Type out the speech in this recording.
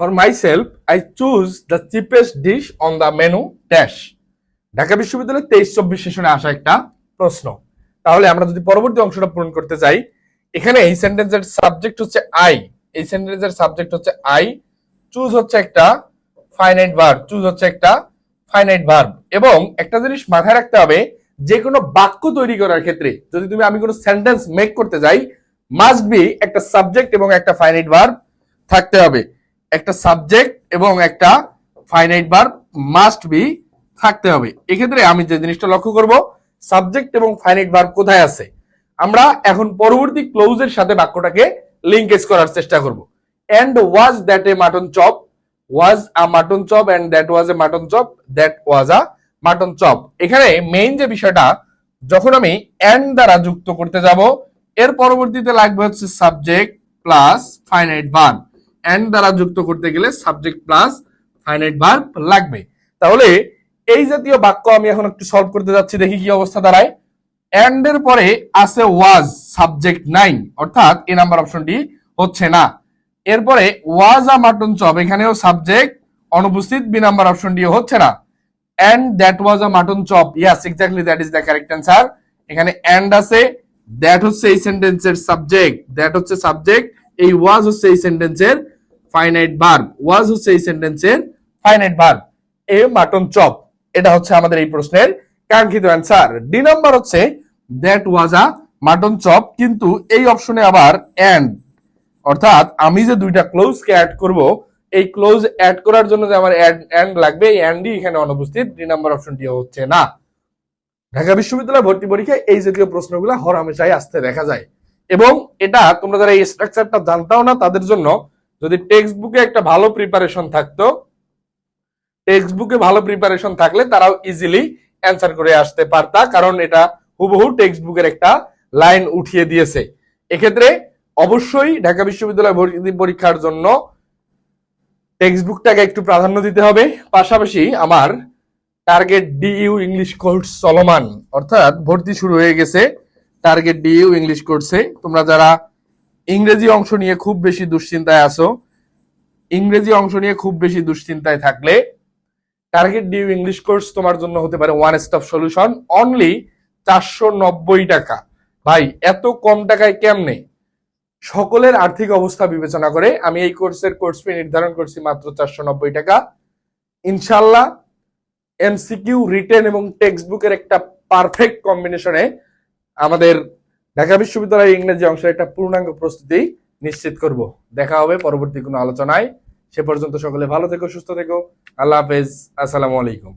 For my self I choose the cheapest dish on the menu dash. Dhaka বিশ্ববিদ্যালয়ের 23-24 সেশনে আসা একটা প্রশ্ন। তাহলে আমরা যদি পরবর্তী অংশটা পূরণ করতে যাই, এখানে এই সেন্টেন্সের সাবজেক্ট হচ্ছে আই, এই সেন্টেন্সের সাবজেক্ট হচ্ছে আই, চুজ হচ্ছে একটা ফাইনাইট ভার্ব, চুজ হচ্ছে একটা ফাইনাইট ভার্ব। এবং একটা জিনিস মাথায় রাখতে হবে, যে কোনো বাক্য তৈরি করার ক্ষেত্রে যদি আমি কোনো সেন্টেন্স মেক করতে যাই, মাস্ট বি একটা সাবজেক্ট এবং একটা ফাইনাইট ভার্ব থাকতে হবে। একটা সাবজেক্ট এবং একটা ফাইনাইট ভার্ব মাস্ট বি থাকতে হবে। এক্ষেত্রে আমি যে জিনিসটা লক্ষ্য করব, সাবজেক্ট এবং ফাইনাইট ভার্ব কোথায় আছে, আমরা এখন পরবর্তী ক্লোজের সাথে বাক্যটাকে লিঙ্কেজ করার চেষ্টা করব। And was that a mutton chop, was a mutton chop and that was a mutton chop, that was a mutton chop. এখানে মেইন যে বিষয়টা, যখন আমি এন্ড দ্বারা যুক্ত করতে যাব, এর পরবর্তীতে লাগবে হচ্ছে subject plus finite verb. And দ্বারা যুক্ত করতে গেলে সাবজেক্ট প্লাস ফাইনাইট ভার্ব লাগবে। তাহলে এই জাতীয় বাক্য আমি এখন একটু সলভ করতে যাচ্ছি, দেখি কি অবস্থা দাঁড়ায়। এন্ড এর পরে আছে ওয়াজ, সাবজেক্ট নাই, অর্থাৎ এ নাম্বার অপশনটি হচ্ছে না। এরপরে ওয়াজ আ মাটন চপ, এখানেও সাবজেক্ট অনুপস্থিত, বি নাম্বার অপশনটিও হচ্ছে না। And that was a mutton chop, yes exactly that is the correct answer. এখানে এন্ড আছে, দ্যাট হচ্ছে এই সেন্টেন্সের সাবজেক্ট, দ্যাট হচ্ছে সাবজেক্ট, এই ওয়াজ হচ্ছে এই সেন্টেন্সের ফাইনাইট ভার্ব, ওয়াজ হচ্ছে এই সেন্টেন্সের ফাইনাইট ভার্ব। এ মাটন চপ, এটা হচ্ছে আমাদের এই প্রশ্নের কাঙ্ক্ষিত অ্যান্সার। ডি নাম্বার হচ্ছে that was a mutton chop, কিন্তু এই অপশনে আবার এন্ড, অর্থাৎ আমি যে দুইটা ক্লোজকে অ্যাড করব, এই ক্লোজ অ্যাড করার জন্য যে আমার এন্ড লাগবে, এই এন্ডই এখানে অনুপস্থিত, ডি নাম্বার অপশনটি হচ্ছে না। ঢাকা বিশ্ববিদ্যালয় ভর্তি পরীক্ষায় এই জাতীয় প্রশ্নগুলো হরহামেশাই আসতে দেখা যায়। এবং এটা তোমরা যারা এই স্ট্রাকচারটা জানতাও না, তাদের জন্য যদি টেক্সট বুকে একটা ভালো প্রিপারেশন থাকতো, টেক্সট বুকে ভালো প্রিপারেশন থাকলে তারাও ইজিলি অ্যান্সার করে আসতে পারতা, কারণ এটা হুবহু টেক্সট বুকের একটা লাইন উঠিয়ে দিয়েছে। এক্ষেত্রে অবশ্যই ঢাকা বিশ্ববিদ্যালয় ভর্তি পরীক্ষার জন্য টেক্সট বুকটাকে একটু প্রাধান্য দিতে হবে। পাশাপাশি আমার টার্গেট ডিইউ ইংলিশ কোর্স চলমান, অর্থাৎ ভর্তি শুরু হয়ে গেছে টার্গেট ডিইউ ইংলিশ কোর্সে। তোমরা যারা ইংরেজি অংশ নিয়ে খুব বেশি দুশ্চিন্তায় আছো, ইংরেজি অংশ নিয়ে খুব বেশি দুশ্চিন্তায় থাকলে টার্গেট ডিইউ ইংলিশ কোর্স তোমার জন্য হতে পারে ওয়ান স্টপ সলিউশন। অনলি 490 টাকা। ভাই এত কম টাকায় কেমনে? সকলের আর্থিক অবস্থা বিবেচনা করে আমি এই কোর্সের কোর্স ফি নির্ধারণ করছি মাত্র 490 টাকা। ইনশাল্লাহ এমসিকিউ, রিটেন এবং টেক্সট বুকের একটা পারফেক্ট কম্বিনেশনে আমাদের ঢাকা বিশ্ববিদ্যালয়ের ইংরেজি অংশের একটা পূর্ণাঙ্গ প্রস্তুতি নিশ্চিত করব। দেখা হবে পরবর্তী কোনো আলোচনায়। সে পর্যন্ত সকলে ভালো থেকো, সুস্থ থেকো। আল্লাহ হাফেজ, আসসালামু আলাইকুম।